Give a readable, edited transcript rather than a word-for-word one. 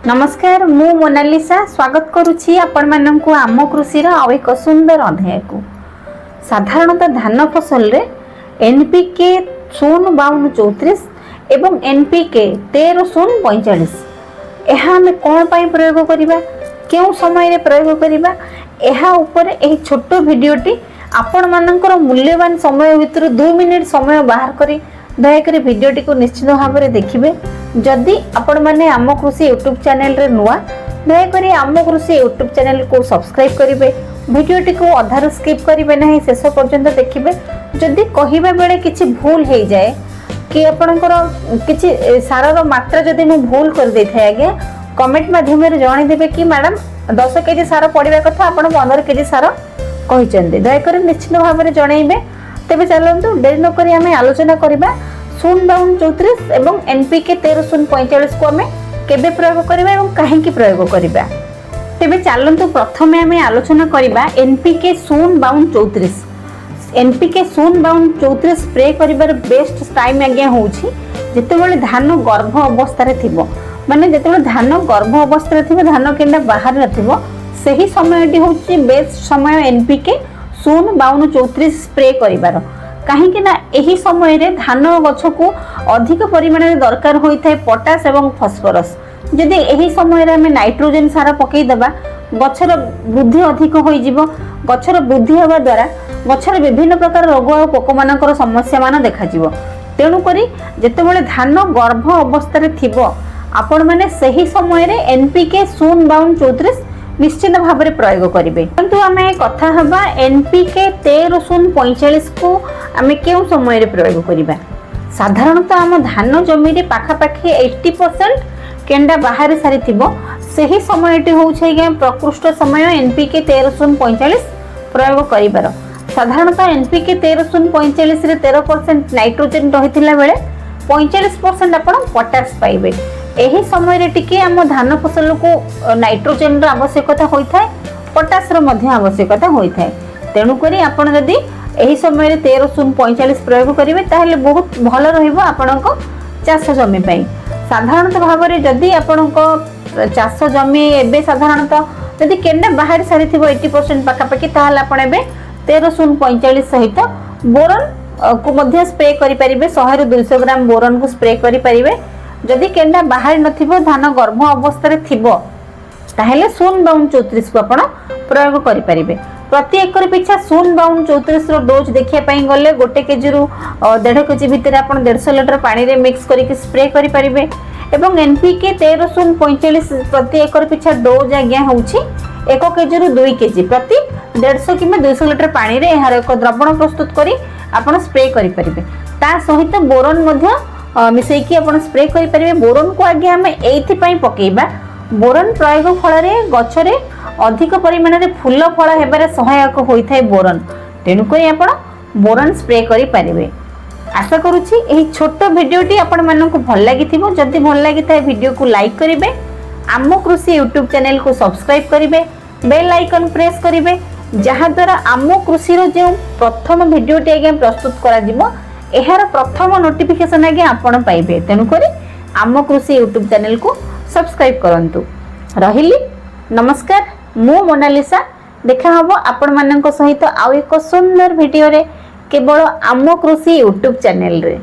नमस्कार मु मोनालिसा स्वागत करुछि आपण माननकु आम कृषि आउ एक सुंदर अध्याय को। साधारणतः धान फसल रे एनपीके 05234 एवं एनपीके 1345 एहा हमें कोन पई प्रयोग करिबा केउ समय रे प्रयोग करिबा एहा ऊपर एही छोटो वीडियोटी आपण माननकर मूल्यवान समय भितर 2 मिनिट समय बाहर करी दयाकरी वीडियोटी को निश्चित भाव में देखिए। जदि आपण माने आम कृषि यूट्यूब चैनल रे नुआ दयाकरी आम कृषि यूट्यूब चैनल को सब्सक्राइब करेंगे। वीडियोटी को अधार स्किप करेंगे ना शेष पर्यंत देखिए। जदि कहवा बेले किसी भूल हो जाए कि आपणकर किसी सार मात्रा जदि मु भूल कर दे था आज्ञा कमेंट माध्यम जनईदेवे कि मैडम 10 केजी सार पड़ा कथा आप 15 केजी सार कहते दयाकोरी निश्चित भाव में जनइबे। तेबे चलतु डेरी नक आम आलोचना करवा 05234 एवं एनपीके 1345 को आम केबे प्रयोग करबा एवं काहेकि प्रयोग करबा। तेबे चलतु प्रथमे आम आलोचना करवा एनपीके 05234 एनपीके 05234 स्प्रे करिबार बेस्ट टाइम आज्ञा होउछि जेतेबेले धान गर्भ अवस्था रे थिबो माने जेतेबेले धान गर्भ अवस्था रे थिबो धान केंडा बाहर नथिबो सही समयटी होउछि बेस्ट समय एनपीके 05234 स्प्रे करिबार। कहीं ना यही समय रे धान गछ को अधिक परिमाण में दरकार होता है पोटास एवं फॉस्फोरस। जदि यही समय रे हमें नाइट्रोजन सार पकई देबा गछर वृद्धि अधिक होई जिवो। गछर वृद्धि होबा द्वारा गछर विभिन्न प्रकार रोग और पोक मानकर समस्या मान देखा जिवो। तेणु करी जेतेबेले धान गर्भ अवस्था रे थिबो आपण माने सही समय रे एनपीके 05234 निश्चित भाव में प्रयोग करेंगे। किंतु आम कथा हवा एनपीके 1345 को आम क्यों समय रे प्रयोग करवा। साधारणतः आम धान जमी रे पाखापाखि 80% केंडा बाहर सारी थिबो सही समयटी होउछै प्रकृष्ट समय एनपीके 1345 प्रयोग करिबार। साधारणतः एनपीके 1345 रे 13% नाइट्रोजन रहिथिला बेले 45% आपण पोटास पाइबे। एही समय रे टिके आम धान फसल को नाइट्रोजन रो आवश्यकता होई थाए पोटास रो मध्य आवश्यकता होई थाए। तेणु करी आपण जदी एही समय रे 1345 प्रयोग करिवे ताहले बहुत भलो रहिबो आपणको चाष जमी पई। साधारणतः भाव रे जदी आपणको चाष जमी एबे साधारणतः जदी केंडा बाहर सारी थिबो 80% पाखापाखि ताहले आपण एबे 1345 सहित बोरन को मध्य स्प्रे करि परिबे। 100 ରୁ 200 ग्राम बोरन को स्प्रे करि परिबे। जदि केंडा बाहर नथिबो धान गर्भ अवस्था रे थिबो ताहेले 05234 को आपण प्रयोग करि परिबे। प्रति एकर पिछा 05234 रो डोज देखिया पई गले 1 केजी रु 1.5 केजी भितर आपण 150 लिटर पानी रे मिक्स करिके स्प्रे करि परिबे। एवं एनपीके 1345 प्रति एकर पिछा डोज आज्ञा होउछि 1 केजी रु 2 केजी प्रति 150 किमे 200 लिटर पानी रे एहार एक द्रवण प्रस्तुत करी आपण स्प्रे करि परिबे। ता सहित बोरन मध्य मिसेकी आपण स्प्रे करि परिबे। बोरन को आगे हमें एथि पई पकेइबा बोरन प्रयोग फल रे गछ रे अधिक परिमाण रे फूल फल हेबारे सहायक होई थाए बोरन। तेनु करी आपण बोरन स्प्रे करि परिबे। आशा करूछि एही छोटो वीडियोटी आपण माननकु भल लागिथिबो। जदि भल लागिथाय वीडियो को लाइक करिवे आम कृषि यूट्यूब चैनल को सब्सक्राइब करिवे बेल आइकन प्रेस करिवे जहा द्वारा आम कृषि रो जे प्रथम वीडियोटी आगे प्रस्तुत करा जिवो एहार प्रथम नोटिफिकेशन आगे आपण पाइबे। तेनु करी आम कृषि यूट्यूब चैनल को सब्सक्राइब करंतु। रहिली नमस्कार मु मोनालिसा। देखा हबो आपण माननक सहित आउ एक सुंदर वीडियो रे केवल आम कृषि यूट्यूब चैनल रे।